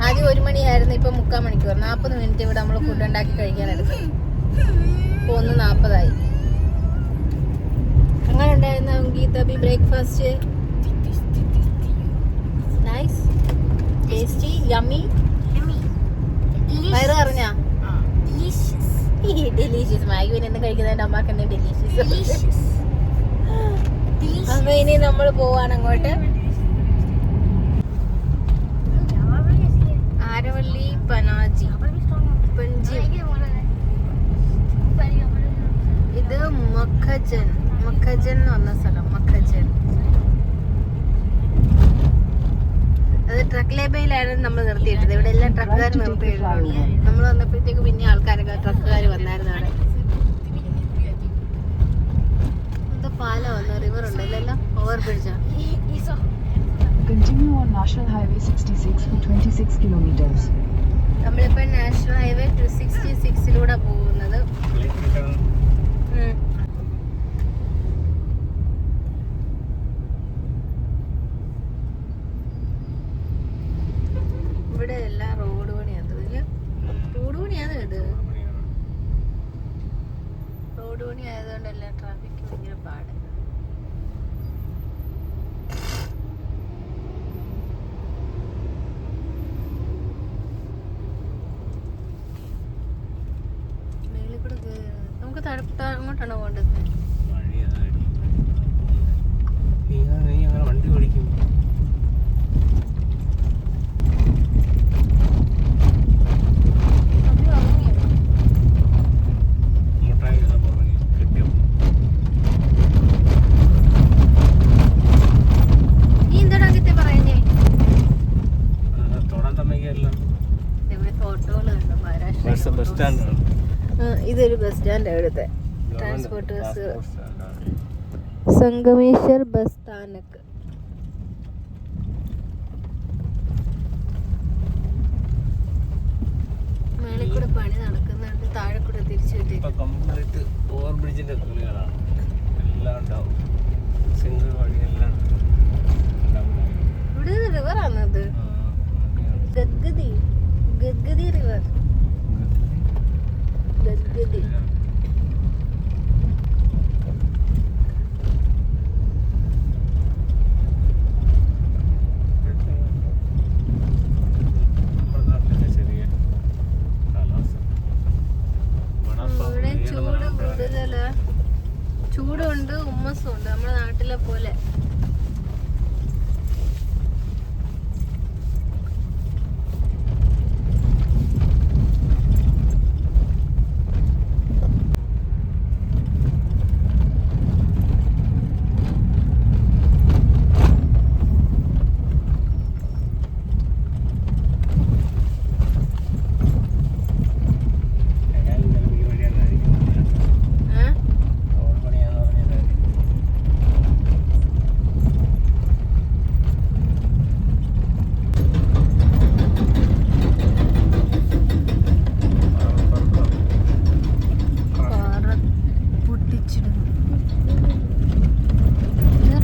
ആദ്യം 1 മണിയായിരുന്നു, ഇപ്പം 3/4 മണിക്കൂർ, 40 മിനിറ്റ് ഇവിടെ നമ്മൾ ഫുഡ് ഉണ്ടാക്കി കഴിക്കാനെടുക്കും. ഇപ്പോൾ 1:40. അങ്ങനെ ഉണ്ടായിരുന്ന ഗീതബി ബ്രേക്ക്ഫാസ്റ്റ്? Nice, tasty, yummy. വയറ് പറഞ്ഞാ ഡെലീഷ്യസ്. മാഗി പിന്നെ എന്തും കഴിക്കുന്നതിന്റെ അമ്മക്ക് തന്നെ ഡെലീഷ്യസ്. അപ്പൊ ഇനി നമ്മൾ പോവാണ് അങ്ങോട്ട്. ആരവള്ളി പനാജി പഞ്ചി. ഇത് മഖജൻ എന്ന് പറഞ്ഞ സ്ഥലം. മഖജൻ അത് ട്രക്ക് ലേബയിലായിരുന്നു നമ്മൾ നിർത്തിയിട്ടത്. ഇവിടെ എല്ലാം ട്രക്കുകാർ നിർത്തിയിട്ടുണ്ട്. നമ്മൾ വന്നപ്പോഴത്തേക്ക് പിന്നെ ആൾക്കാരൊക്കെ ട്രക്കുകാർ വന്നായിരുന്നു. അവിടെ എന്താ പാലം വന്നു, റിവർ ഉണ്ടല്ലോ, ഓവർ ബ്രിഡ്ജാ. Continue on National Highway 66 for 26 kilometers. നമ്മളിപ്പോൾ നാഷണൽ ഹൈവേ 266 പോകുന്നത്. ഇവിടെ എല്ലാം റോഡ് പണിയാണ്. റോഡ് പണി ആയതുകൊണ്ട് എല്ലാം ട്രാഫിക് ഭയങ്കര പാട്. നമുക്ക് അങ്ങോട്ടാണോ പോകേണ്ടത്? വണ്ടി ഓടിക്കും. ഫോട്ടോകൾ കണ്ടോ? മഹാരാഷ്ട്ര ബസ് സ്റ്റാൻഡാണ്. ഇതൊരു ബസ് സ്റ്റാൻഡ് അവിടുത്തെ ട്രാൻസ്പോർട്ട് ബസ്. സംഗമേശ്വർ ബസ് സ്ഥാനക്ക്. മേലെ കൂടെ പണി നടക്കുന്നുണ്ട്, താഴെ കൂടെ തിരിച്ചു കംപ്ലീറ്റ് ഓവർ ബ്രിഡ്ജിന്റെ കളികളാണ്. എല്ലാം ഉണ്ടാവും, സിംഗിൾ വഴി എല്ലാം ഇവിടെ റിവറാണത്. ഗദ്ഗതി, ഗദ്ഗതി റിവർ, ഗദ്ഗതി. ഇവിടെ ചൂട് കൂടുതല്, ചൂടുണ്ട് ഉമ്മസും ഉണ്ട് നമ്മുടെ നാട്ടിലെ പോലെ.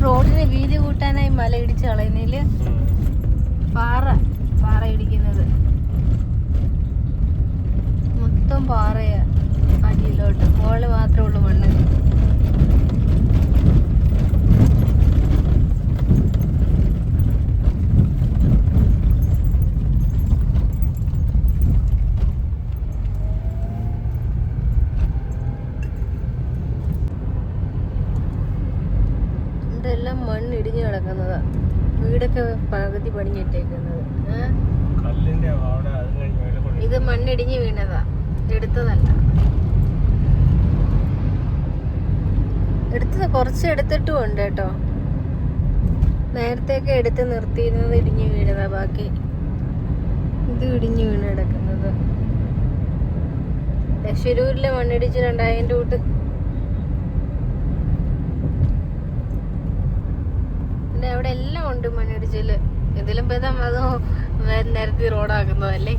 റോഡിന് വീതി കൂട്ടാനായി മല ഇടിച്ച് കളയുന്നതില് പാറ ഇടിക്കുന്നത് മൊത്തം പാറയാ. അടിയിലോട്ട് മുകളിൽ മാത്രമേ ഉള്ളൂ മണ്ണ്. ഇതെല്ലാം മണ്ണ് ഇടിഞ്ഞു കിടക്കുന്നതാ. വീടൊക്കെ പകുതി പണിഞ്ഞിട്ടേക്കുന്നത്. ഇത് മണ്ണിടിഞ്ഞ് വീണതാ, എടുത്തതല്ല. എടുത്തത് കുറച്ച് എടുത്തിട്ടും ഉണ്ട് കേട്ടോ. നേരത്തെയൊക്കെ എടുത്ത് നിർത്തിയിരുന്നത് ഇടിഞ്ഞു വീണതാ. ബാക്കി ഇത് ഇടിഞ്ഞു വീണ് കിടക്കുന്നത്. ലക്ഷരൂരിലെ മണ്ണിടിച്ച് 2000 തൊട്ട്. അവിടെ എല്ലാം ഉണ്ട് മണ്ണിടിച്ചില്. ഇതിലും ഭേദം അതോ നിരത്തി റോഡാക്കുന്നതല്ലേ,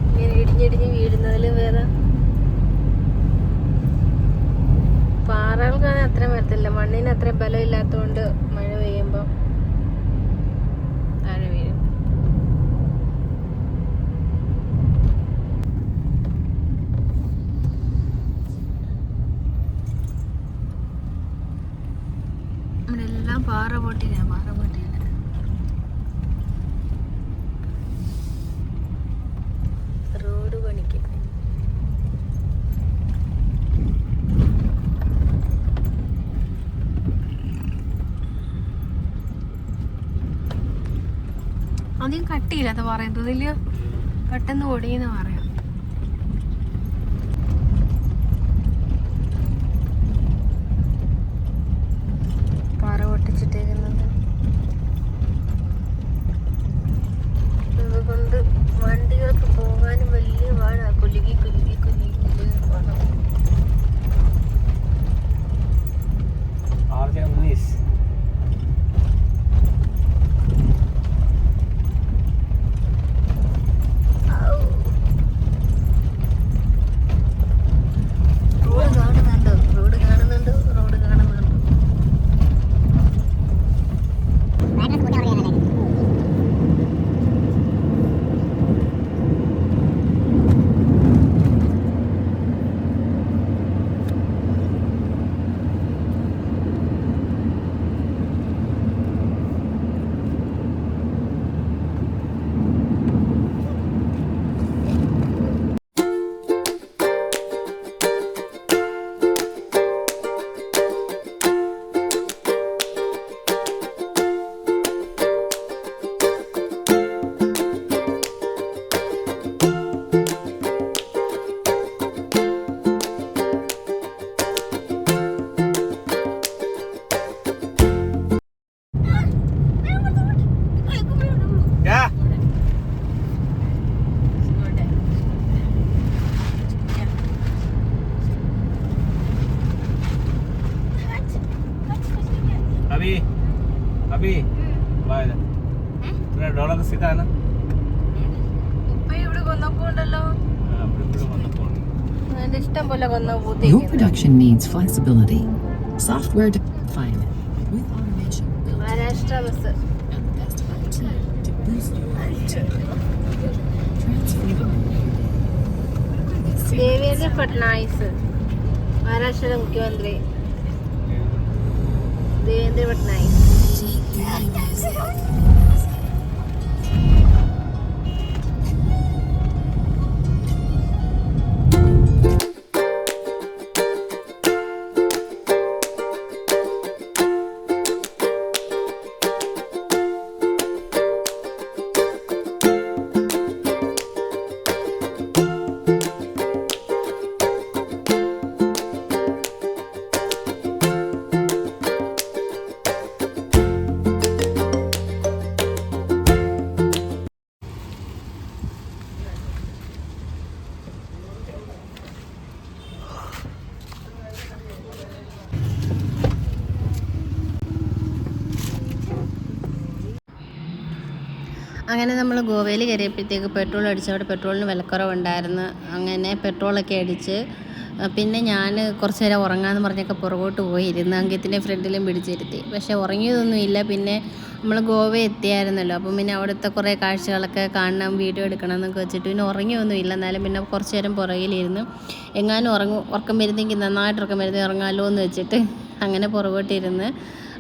ഇങ്ങനെ ഇടിഞ്ഞിടിഞ്ഞ് വീഴുന്നതിലും ഭേദം. പാറകൾക്കാണെങ്കിൽ അത്രയും വരത്തില്ല, മണ്ണിന് അത്രയും ബലം ഇല്ലാത്തതുകൊണ്ട് മഴ പെയ്യുമ്പോൾ താഴെ വീഴും. ഇവിടെ എല്ലാം പാറ പൊട്ടില്ല. റോഡ് പണിക്ക് അധികം കട്ടിയില്ലാത്ത പറയുന്നത് ഇല്ലയോ, പെട്ടെന്ന് പൊടിയെന്ന് പറയാം. പാറ പൊട്ടിച്ചിട്ടേക്കുന്നത് അതുകൊണ്ട് വണ്ടികൾക്ക് പോകാനും വലിയ പാടാ. കുലുങ്ങി പോകണം. डॉलर सीधा है ना ഇപ്പൊ ഇവിടെ കൊന്നപ്പൂ ഉണ്ടല്ലോ. അതിന്റെ ഇഷ്ടം പോലെ കൊന്നപ്പൂ. Your production needs flexibility. Software defined with automation built Maharashtra bus. and the best IT to boost your transform. Devendra Fadnavis, മഹാരാഷ്ട്രയുടെ മുഖ്യമന്ത്രി ദേവേന്ദ്ര ഫട്നായിസ്. അങ്ങനെ നമ്മൾ ഗോവയിൽ കയറിയപ്പോഴത്തേക്ക് പെട്രോൾ അടിച്ചവിടെ പെട്രോളിന് വിലക്കുറവുണ്ടായിരുന്നു. അങ്ങനെ പെട്രോളൊക്കെ അടിച്ച് പിന്നെ ഞാൻ കുറച്ച് നേരം ഉറങ്ങാമെന്ന് പറഞ്ഞൊക്കെ പുറകോട്ട് പോയിരുന്നു. അങ്കത്തിൻ്റെ ഫ്രണ്ടിലും പിടിച്ചിരുത്തി. പക്ഷേ ഉറങ്ങിയതൊന്നുമില്ല. പിന്നെ നമ്മൾ ഗോവ എത്തിയായിരുന്നല്ലോ, അപ്പം പിന്നെ അവിടുത്തെ കുറേ കാഴ്ചകളൊക്കെ കാണണം, വീഡിയോ എടുക്കണം എന്നൊക്കെ വെച്ചിട്ട് പിന്നെ ഉറങ്ങിയൊന്നുമില്ല. എന്നാലും പിന്നെ കുറച്ച് നേരം പുറകിലിരുന്ന് എങ്ങാനും ഉറക്കം വരുന്നെങ്കിൽ നന്നായിട്ട് ഉറക്കം വരുന്നത് ഉറങ്ങാമല്ലോ എന്ന് വെച്ചിട്ട് അങ്ങനെ പുറകോട്ടിരുന്ന്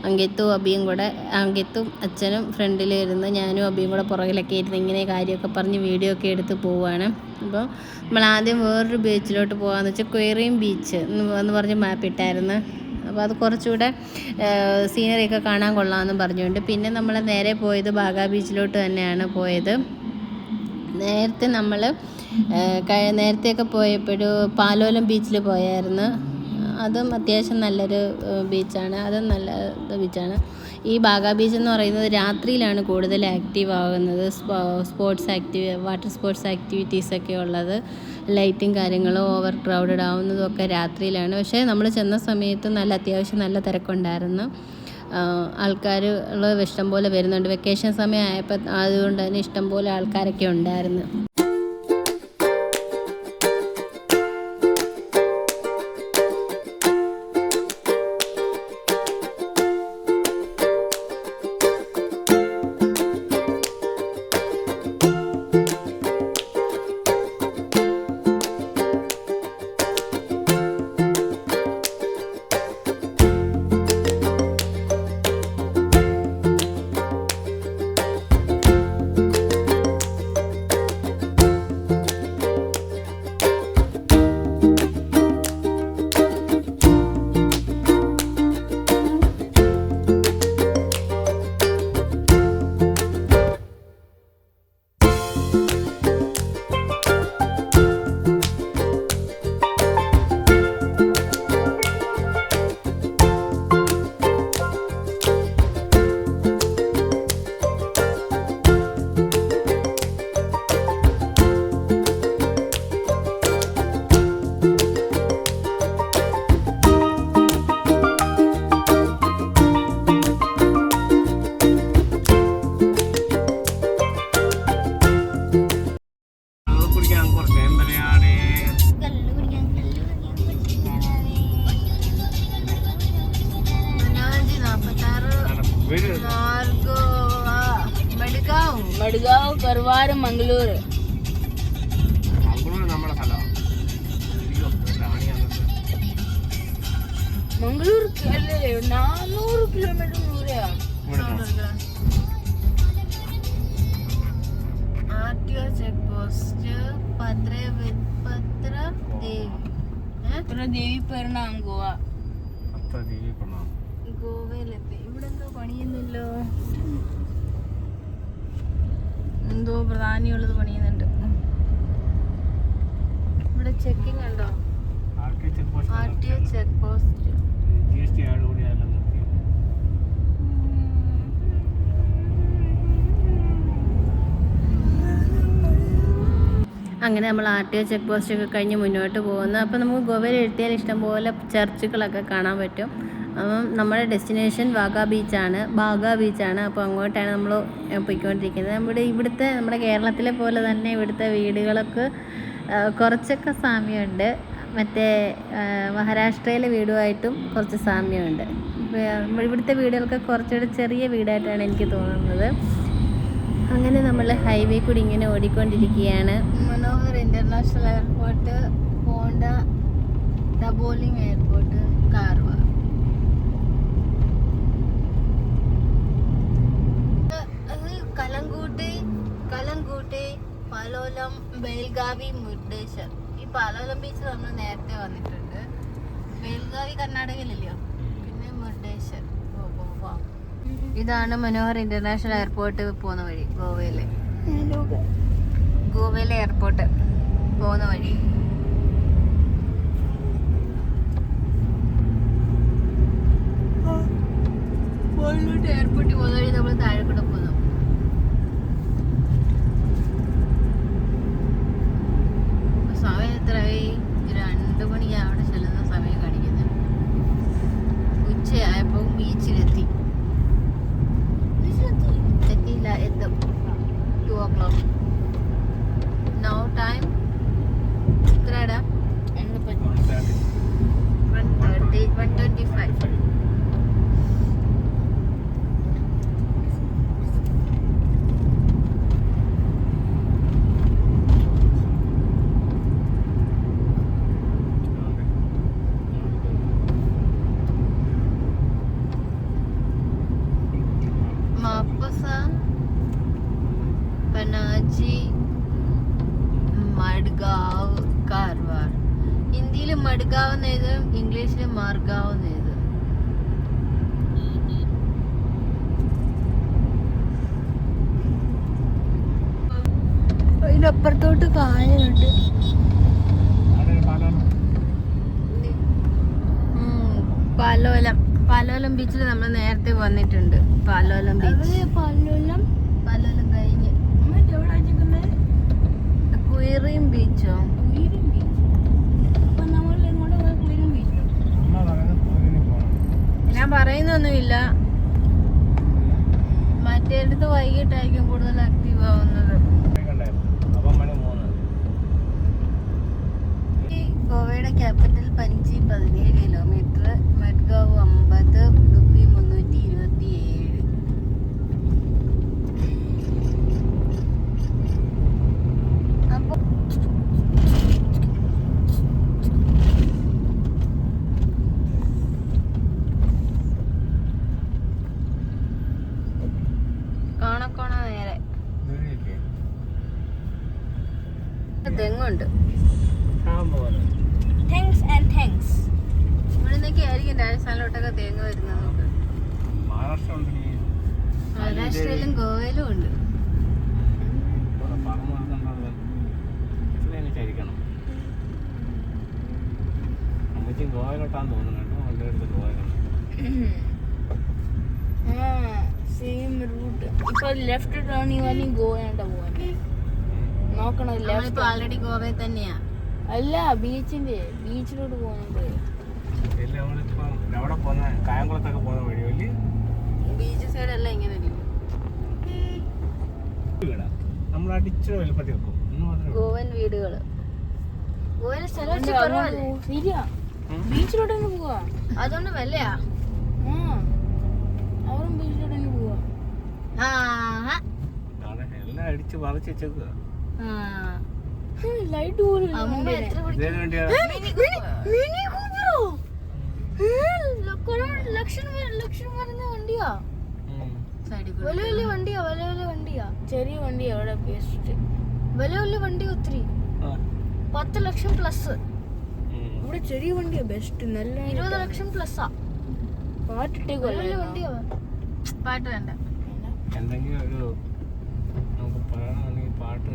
അങ്കിത്തും അബിയും കൂടെ, അങ്കിത്തും അച്ഛനും ഫ്രണ്ടിലിരുന്ന് ഞാനും അബിയും കൂടെ പുറകിലൊക്കെ ഇരുന്ന് ഇങ്ങനെ കാര്യമൊക്കെ പറഞ്ഞ് വീഡിയോ ഒക്കെ എടുത്ത് പോവുകയാണ്. അപ്പോൾ നമ്മൾ ആദ്യം വേറൊരു ബീച്ചിലോട്ട് പോകാമെന്ന് വെച്ചാൽ ക്വേറിയം ബീച്ച് എന്ന് പറഞ്ഞ് മാപ്പ് ഇട്ടായിരുന്നു. അപ്പോൾ അത് കുറച്ചുകൂടെ സീനറിയൊക്കെ കാണാൻ കൊള്ളാമെന്ന് പറഞ്ഞുകൊണ്ട് പിന്നെ നമ്മൾ നേരെ പോയത് ബാഗ ബീച്ചിലോട്ട് തന്നെയാണ് പോയത്. നേരത്തെയൊക്കെ പോയപ്പോഴും പാലോലം ബീച്ചിൽ പോയായിരുന്നു. അതും അത്യാവശ്യം നല്ലൊരു ബീച്ചാണ്. അതും നല്ല ബീച്ചാണ്. ഈ ബാഗ ബീച്ച് എന്ന് പറയുന്നത് രാത്രിയിലാണ് കൂടുതൽ ആക്റ്റീവ് ആകുന്നത്. വാട്ടർ സ്പോർട്സ് ആക്ടിവിറ്റീസൊക്കെ ഉള്ളത്. ലൈറ്റും കാര്യങ്ങളും ഓവർ ക്രൗഡഡ് ആവുന്നതും ഒക്കെ രാത്രിയിലാണ്. പക്ഷേ നമ്മൾ ചെന്ന സമയത്ത് അത്യാവശ്യം നല്ല തിരക്കുണ്ടായിരുന്നു. ആൾക്കാർ ഇഷ്ടംപോലെ വരുന്നുണ്ട്. വെക്കേഷൻ സമയം ആയപ്പോൾ അതുകൊണ്ട് തന്നെ ഇഷ്ടംപോലെ ആൾക്കാരൊക്കെ ഉണ്ടായിരുന്നു. മഡ്ഗാവ്, കർവാര, മംഗളൂര്. മംഗളൂർ അല്ലേ 400 കിലോമീറ്റർ ദൂരെയാ. ആർടിഒ ചെക്ക് പോസ്റ്റ് ദേവി പെരുന്നാം ഗോവ. ഗോവയിലെത്തി. ഇവിടെ എന്തോ പണിയുന്നല്ലോ, എന്തോ പ്രധാനിയുള്ളത് പണിയുന്നുണ്ട്. ഇവിടെ ചെക്കിംഗ് ഉണ്ടോ? RTO check post. അങ്ങനെ നമ്മൾ ആർടിഒ ചെക്ക് പോസ്റ്റൊക്കെ കഴിഞ്ഞ് മുന്നോട്ട് പോകുന്നു. അപ്പോൾ നമുക്ക് ഗോവയിൽ എത്തിയാൽ ഇഷ്ടംപോലെ ചർച്ചുകളൊക്കെ കാണാൻ പറ്റും. അപ്പം നമ്മുടെ ഡെസ്റ്റിനേഷൻ ബാഗ ബീച്ചാണ്. അപ്പോൾ അങ്ങോട്ടാണ് നമ്മൾ പോയിക്കൊണ്ടിരിക്കുന്നത്. നമ്മുടെ കേരളത്തിലെ പോലെ തന്നെ ഇവിടുത്തെ വീടുകളൊക്കെ കുറച്ചൊക്കെ സാമ്യമുണ്ട്. മറ്റേ മഹാരാഷ്ട്രയിലെ വീടുമായിട്ടും കുറച്ച് സാമ്യമുണ്ട്. ഇവിടുത്തെ വീടുകൾക്ക് കുറച്ചുകൂടി ചെറിയ വീടായിട്ടാണ് എനിക്ക് തോന്നുന്നത്. അങ്ങനെ നമ്മൾ ഹൈവേ കൂടി ഇങ്ങനെ ഓടിക്കൊണ്ടിരിക്കുകയാണ്. Manohar international airport, Honda Dabolim airport, Karwar. Calangute, Palolem, Belagavi, Murdeshwar. ഈ പാലോലം ബീച്ച് നമ്മൾ നേരത്തെ വന്നിട്ടുണ്ട്. ബേൽഗാവി കർണാടകയിലല്ലയോ, പിന്നെ മുർഡേശ്വർ. ഇതാണ് മനോഹർ ഇന്റർനാഷണൽ എയർപോർട്ട് പോകുന്ന വഴി. ഗോവയിലെ എയർപോർട്ട് പോകുന്ന വഴി. എയർപോർട്ടിൽ പോകുന്ന വഴി നമ്മൾ താഴെ കൂടെ പോകുന്നു. സമയം എത്രയായി? 2 മണിയാണ് അവിടെ ചെല്ലുന്ന സമയം കാണിക്കുന്നത്. ഉച്ചയായപ്പോൾ ബീച്ചിലെത്തി. എത്തിയില്ല, എത്തും 2 o'clock. Now time എത്രയാടാ? 1:25. മാപ്പസ, Panaji, Madgaon, Karwar. ഹിന്ദിയിൽ മഡ്ഗാവ് എന്നെഴുതും, ഇംഗ്ലീഷിൽ മാർഗാവ് എന്നെഴുതും. അതിനപ്പുറത്തോട്ട് കായലുണ്ട്. പാലോലം ബീച്ചിൽ നമ്മൾ നേരത്തെ വന്നിട്ടുണ്ട്. പാലോലം ബീച്ച് കഴിഞ്ഞ് കുയിറിയും ബീച്ചോ? ഞാൻ പറയുന്നൊന്നുമില്ല. മറ്റേടത്ത് വൈകിട്ടായിരിക്കും കൂടുതൽ ആക്റ്റീവ് ആവുന്നത്. ഗോവയുടെ ക്യാപിറ്റൽ പൻജി 17 കിലോമീറ്റർ, മഡ്ഗാവ് 50, ഉഡുപ്പി 327. അപ്പോൾ കാണക്കോണ നേരെ തെങ്ങുണ്ട്. ഇവിടെ നിന്നൊക്കെ ആയിരിക്കും രാജസ്ഥാനിലോട്ടൊക്കെ തേങ്ങ വരുന്നത്. നമുക്ക് മഹാരാഷ്ട്രയിലും ഗോവയിലും ഉണ്ട്. ഗോവയിലോട്ടാന്ന് തോന്നുന്നു. Same route. ഇപ്പൊ ലെഫ്റ്റ് ടേണിംഗ് വാലി ഗോവയാണ്ടാ പോവാൻ നോക്കണം. നമ്മളിപ്പോ ആൾറെഡി ഗോവയിൽ തന്നെയാ. അല്ല, ബീച്ചിലോട്ട് പോകുന്നുണ്ട്. കായംകുളത്തൊക്കെ പോകുന്ന വഴി വലിയ ബീച്ച് സൈഡ് അല്ല ഇങ്ങനെ നമ്മൾ അടിച്ചു വലുപ്പത്തിൽ വെക്കും. ഗോവൻ വീടുകള്. ഗോവയിലെ സ്ഥലം ശരിയാ, ബീച്ചിലോട്ട് തന്നെ പോവാ. അതുകൊണ്ട് വല്ലയാ അവരും ബീച്ചിലോട്ട് തന്നെ പോവാ. എല്ലാം അടിച്ച് പറിച്ച് വെച്ചേക്കുക. ലൈറ്റ് പോലും ലക്ഷം വരുന്ന വണ്ടിയാ. വലിയ വണ്ടിയാ. ചെറിയ വണ്ടി എവിടെ ബെസ്റ്റ്? വലിയ വണ്ടി ഒത്തിരി 10 ലക്ഷം പ്ലസ്. ഇവിടെ ചെറിയ വണ്ടിയാ ബെസ്റ്റ്. നല്ല 20 ലക്ഷം പ്ലസ്സാ. പാട്ടിട്ടേ വലിയ വണ്ടിയാ. പാട്ട് വേണ്ട. എന്തെങ്കിലും ഒരു നമുക്ക് പറയണമെങ്കിൽ പാട്ട്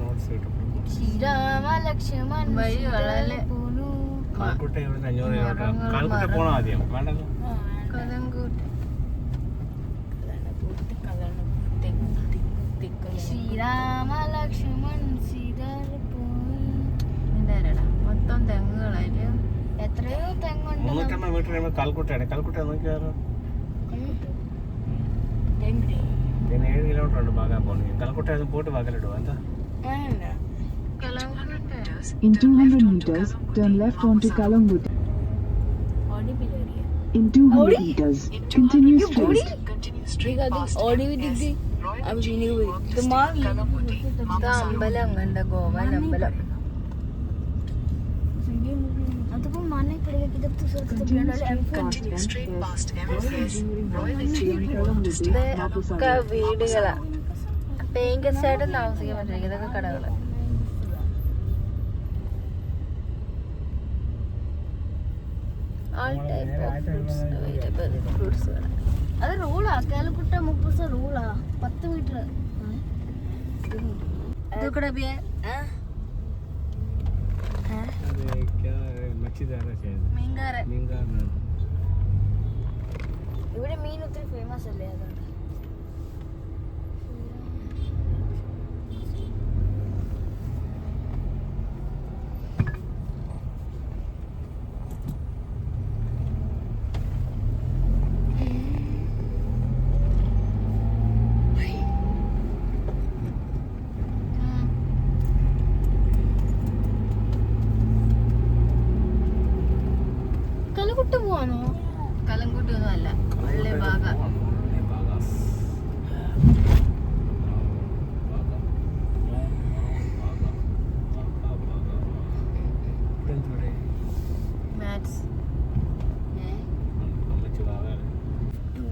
നോട്ട്സ് കിട്ടും. ശ്രീരാമ ലക്ഷ്മൺ വഴി വളരെ കാൽക്കുട്ട ഇവിടെ 500 കിലോമീറ്റർ. കാൽക്കുട്ട പോണം ആദ്യം വേണ്ടല്ലോ. ശ്രീരാമ ലക്ഷ്മൺ മൊത്തം തെങ്ങുകളായിട്ട് എത്രയോ തെങ്ങുണ്ട് 350 മീറ്റർ കഴിയുമ്പോൾ കൽക്കുട്ടയാണ്. കൽക്കുട്ട നോക്കിയാലോ, പിന്നെ 7 കിലോമീറ്റർ ഉണ്ട് ബാഗാ പോകണമെങ്കിൽ. കൽക്കുട്ട പോയിട്ട് ബാഗിലിടുക എന്താ. In 200 meters, turn left onto Kalangutte. In 200 meters, continue straight. അമ്പലം കണ്ട ഗോവൻ അമ്പലം. ഇതൊക്കെ വീടുകളാ, പേയിങ് ഗസ്റ്റ് ആയിട്ട് താമസിക്കാൻ പറ്റില്ല. ഇതൊക്കെ കടകള്. All type of fruits available. Fruits കട. അത് റൂളാ, കാലക്കുട്ട 30 റൂളാ, 10 മീറ്റർ. ഇതൊക്കെ മീൻകാരൻ. ഇവിടെ മീൻ ഒത്തിരി ഫേമസ് അല്ലേ, അതുകൊണ്ട്. കലകുട്ട പോവാണോ? കലങ്കുട്ടി ഒന്നും അല്ല, വള്ളി ബാഗ.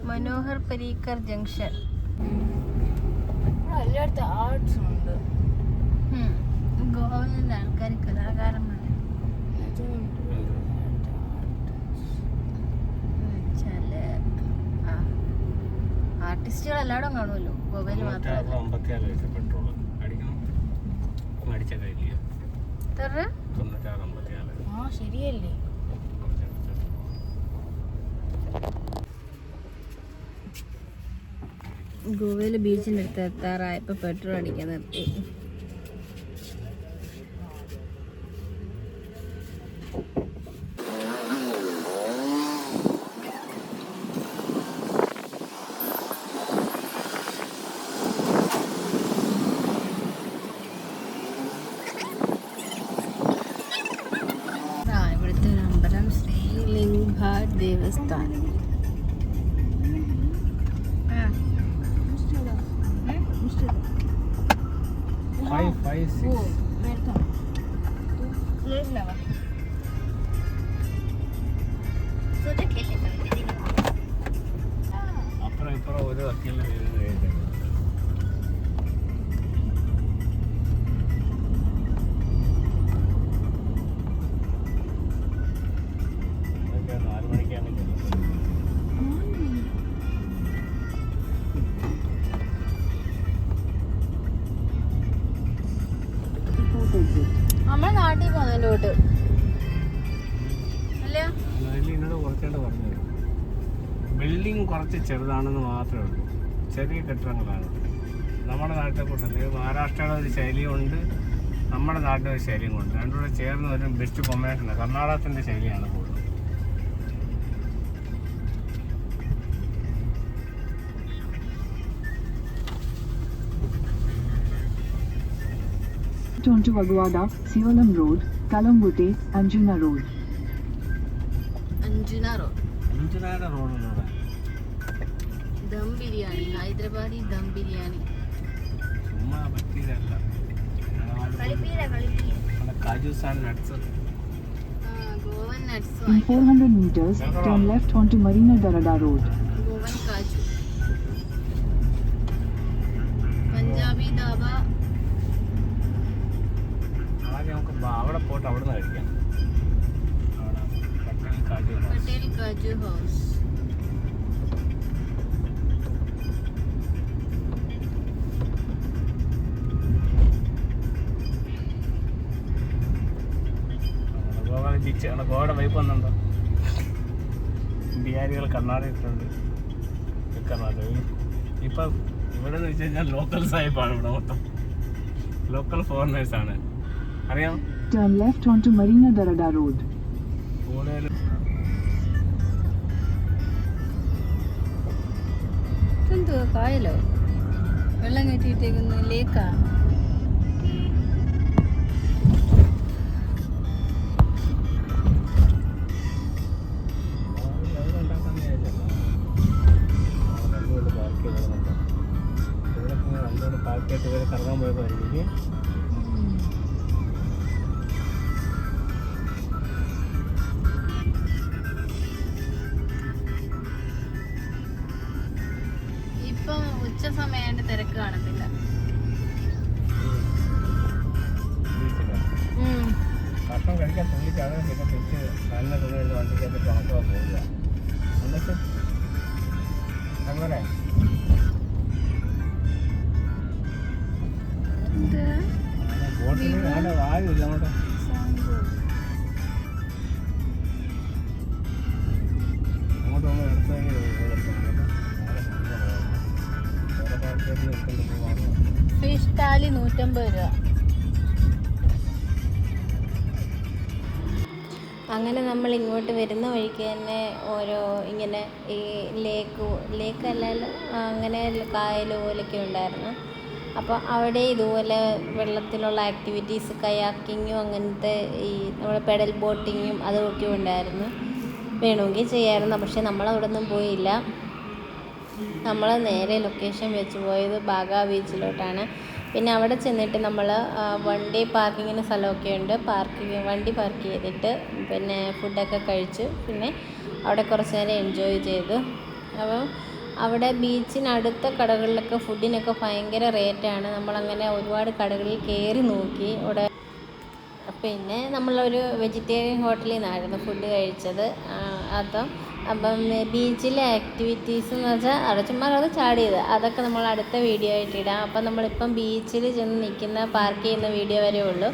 മനോഹർ പരീക്കർ ജംഗ്ഷൻ. എല്ലായിടത്തും ആർട്സ് ഉണ്ട്. ഗോവയിലെ ആൾക്കാർ കലാകാരന്മാർ. ആർട്ടിസ്റ്റുകൾ എല്ലായിടും കാണുമല്ലോ, ഗോവയിൽ മാത്രമല്ല. ശരിയല്ലേ. ഗോവയിലെ ബീച്ചിൻ്റെ അടുത്ത് എത്താറായപ്പോൾ പെട്രോൾ അടിക്കാൻ നിർത്തി. ഇവിടുത്തെ ഒരു അമ്പലം, ശ്രീലിംഗ ദേവസ്ഥാനം. അപ്പുറം ഇപ്പുറം ഒരു വക്കീലിന് വീട്. നമ്മുടെ നാട്ടിൽ പോകുന്നതിൻ്റെ തൊട്ട് അല്ല. എന്നോട് കുറച്ചായിട്ട് പറഞ്ഞത് ബിൽഡിങ് കുറച്ച് ചെറുതാണെന്ന് മാത്രമേ ഉള്ളൂ, ചെറിയ കെട്ടിടങ്ങളാണ്. നമ്മുടെ നാട്ടിലെ കൂട്ടത്തിൽ മഹാരാഷ്ട്രയുടെ ഒരു ശൈലിയുണ്ട്, നമ്മുടെ നാട്ടിലെ ഒരു ശൈലിയും കൊണ്ട് രണ്ടും കൂടെ ചേർന്ന് ഒരു ബെസ്റ്റ് കോമ്പിനേഷൻ. കർണാടകത്തിൻ്റെ ശൈലിയാണ് കൂടുതൽ. Onto Aguada, Sivalam Road, Kalangutte, Anjuna Road. Anjuna road. അഞ്ചുനാട് റോഡിലൂടെ ദം ബിരിയാണി, ഹൈദരാബാദി ദം ബിരിയാണി. ചുമ്മാ പറ്റിയതല്ല. Kajus and nuts. Goan nuts. In 400 meters, turn left onto Marina Darada Road. Goan kaju. Punjabi dhaba. ആദ്യം നമുക്ക് അവിടെ പോയിട്ട് അവിടെ നിന്ന് കഴിക്കാം. പട്ടേൽ കാജു ഹൗസ്. ബീച്ച് ഗോവയുടെ വൈപ്പ് വന്നുണ്ടോ? ബിഹാരികൾ കർണാടകത്തിലുണ്ട്. കർണാടക ഇപ്പം ഇവിടെ എന്ന് വെച്ച് കഴിഞ്ഞാൽ ലോക്കൽ സാഹിബാണ്. ഇവിടെ മൊത്തം ലോക്കൽ ഫോറിനേഴ്സാണ്. അറിയാം. Turn left onto Marina Darada Road. കൂടുതലും ഇതെന്തുവാ കായലോ? വെള്ളം കെട്ടിയിട്ടേക്കുന്നു. ലേക്കാ? പാർക്കായിട്ട് ഇവരെ കറങ്ങാൻ പോയതായിരിക്കും. ഇപ്പം ഉച്ച സമയമായിട്ട് തിരക്ക് കാണത്തില്ല. ഭക്ഷണം കഴിക്കാൻ തുള്ളിക്കാണ് പിന്നെ തിരിച്ച് നല്ല തുണി എടുത്ത് വണ്ടിക്കകത്ത് ഉണക്കുക പോവുക. എന്നിട്ട് അങ്ങനെ ബോട്ടിൽ നല്ല വായുമില്ല അങ്ങോട്ട്. അങ്ങോട്ട് പോകുമ്പോൾ എടുത്തെങ്കിൽ വേറെ പാർക്കായിട്ട് എടുത്തുകൊണ്ട് പോകാമെന്ന്. ഫിഷ് താലി 150 രൂപ. അങ്ങനെ നമ്മൾ ഇങ്ങോട്ട് വരുന്ന വഴിക്ക് തന്നെ ഓരോ ഇങ്ങനെ ഈ ലേക്കല്ലല്ലോ, അങ്ങനെ കായൽ പോലൊക്കെ ഉണ്ടായിരുന്നു. അപ്പോൾ അവിടെ ഇതുപോലെ വെള്ളത്തിലുള്ള ആക്ടിവിറ്റീസ്, കയാക്കിങ്ങും അങ്ങനത്തെ ഈ നമ്മുടെ പെഡൽ ബോട്ടിങ്ങും അതൊക്കെ ഉണ്ടായിരുന്നു. വേണമെങ്കിൽ ചെയ്യാമായിരുന്നു. പക്ഷേ നമ്മളവിടെ ഒന്നും പോയില്ല. നമ്മൾ നേരെ ലൊക്കേഷൻ വെച്ച് പോയത് ബാഗ ബീച്ചിലോട്ടാണ്. പിന്നെ അവിടെ ചെന്നിട്ട് നമ്മൾ വണ്ടി പാർക്കിങ്ങിന് സ്ഥലമൊക്കെ ഉണ്ട്. വണ്ടി പാർക്ക് ചെയ്തിട്ട് പിന്നെ ഫുഡൊക്കെ കഴിച്ചു. പിന്നെ അവിടെ കുറച്ച് നേരം എൻജോയ് ചെയ്തു. അപ്പോൾ അവിടെ ബീച്ചിനടുത്ത കടകളിലൊക്കെ ഫുഡിനൊക്കെ ഭയങ്കര റേറ്റാണ്. നമ്മളങ്ങനെ ഒരുപാട് കടകളിൽ കയറി നോക്കി. അവിടെ പിന്നെ നമ്മളൊരു വെജിറ്റേറിയൻ ഹോട്ടലിൽ നിന്നായിരുന്നു ഫുഡ് കഴിച്ചത്. അപ്പം ബീച്ചിലെ ആക്ടിവിറ്റീസ് എന്ന് വെച്ചാൽ അവിടെ ചുമ്മാ അത് ചാടിയത്, അതൊക്കെ നമ്മൾ അടുത്ത വീഡിയോ ആയിട്ട് ഇടാം. അപ്പം നമ്മളിപ്പം ബീച്ചിൽ ചെന്ന് നിൽക്കുന്ന പാർക്ക് ചെയ്യുന്ന വീഡിയോ വരെ ഉള്ളൂ.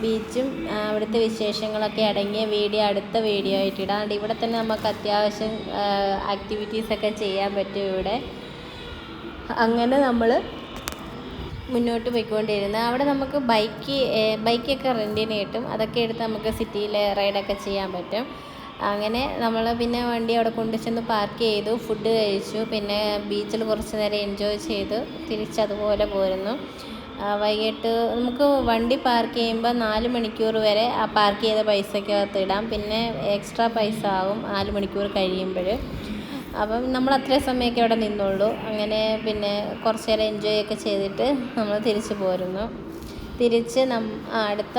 ബീച്ചും അവിടുത്തെ വിശേഷങ്ങളൊക്കെ അടങ്ങിയ വീഡിയോ അടുത്ത വീഡിയോ ആയിട്ട് ഇടാം. അതുകൊണ്ട് ഇവിടെ തന്നെ നമുക്ക് അത്യാവശ്യം ആക്ടിവിറ്റീസൊക്കെ ചെയ്യാൻ പറ്റും ഇവിടെ. അങ്ങനെ നമ്മൾ മുന്നോട്ട് പോയിക്കൊണ്ടിരുന്നത്. അവിടെ നമുക്ക് ബൈക്കൊക്കെ റെൻറ്റിന് കിട്ടും. അതൊക്കെ എടുത്ത് നമുക്ക് സിറ്റിയിൽ റൈഡൊക്കെ ചെയ്യാൻ പറ്റും. അങ്ങനെ നമ്മൾ പിന്നെ വണ്ടി അവിടെ കൊണ്ടുചെന്ന് പാർക്ക് ചെയ്തു, ഫുഡ് കഴിച്ചു. പിന്നെ ബീച്ചിൽ കുറച്ച് നേരം എൻജോയ് ചെയ്തു തിരിച്ചതുപോലെ പോരുന്നു. വൈകിട്ട് നമുക്ക് വണ്ടി പാർക്ക് ചെയ്യുമ്പോൾ 4 മണിക്കൂർ വരെ ആ പാർക്ക് ചെയ്ത പൈസക്കകത്ത് ഇടാം. പിന്നെ എക്സ്ട്രാ പൈസ ആവും 4 മണിക്കൂർ കഴിയുമ്പോൾ. അപ്പം നമ്മൾ അത്രയും സമയമൊക്കെ അവിടെ നിന്നുള്ളൂ. അങ്ങനെ പിന്നെ കുറച്ച് നേരം എൻജോയ് ഒക്കെ ചെയ്തിട്ട് നമ്മൾ തിരിച്ച് പോരുന്നു. തിരിച്ച് അടുത്ത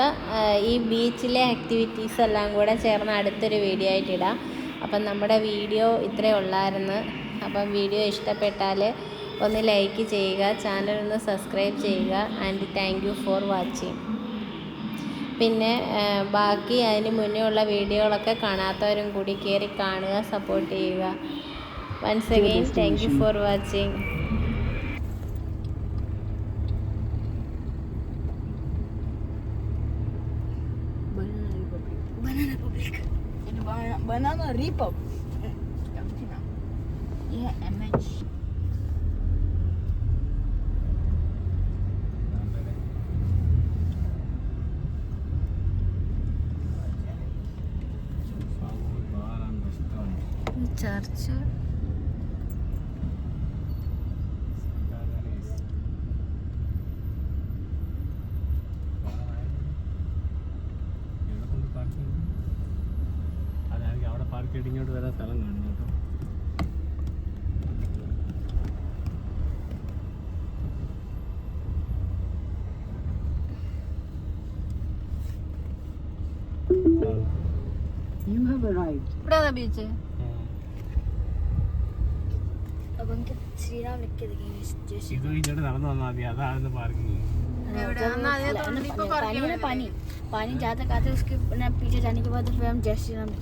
ഈ ബീച്ചിലെ ആക്ടിവിറ്റീസ് എല്ലാം കൂടെ ചേർന്ന് അടുത്തൊരു വീഡിയോ ആയിട്ട് ഇടാം. അപ്പം നമ്മുടെ വീഡിയോ ഇത്രയേ ഉള്ളായിരുന്നു. അപ്പം വീഡിയോ ഇഷ്ടപ്പെട്ടാൽ ഒന്ന് ലൈക്ക് ചെയ്യുക, ചാനൽ ഒന്ന് സബ്സ്ക്രൈബ് ചെയ്യുക. And thank you for watching. പിന്നെ ബാക്കി അതിന് മുന്നേ ഉള്ള വീഡിയോകളൊക്കെ കാണാത്തവരും കൂടി കയറി കാണുക, സപ്പോർട്ട് ചെയ്യുക. Once again thank you for watching. Banana Republic. Yeah, MH. Church അതായിരിക്കും അവിടെ പാർക്ക് ചെയ്തിട്ട് ഇങ്ങോട്ട് വരാൻ സ്ഥലം കാണും കേട്ടോ. You have arrived. ഇവിടെ ബീച്ച്. अब उनके श्री राम लिख के देखेंगे जैसे ഇത് കഴിഞ്ഞിട്ട് നടന്നു വന്നാൽ മതി. അതാണ് പാർക്കിങ്. पानी पानी पानी जहाँ तक आते हैं उसके पीछे जाने के बाद फिर हम जय श्री राम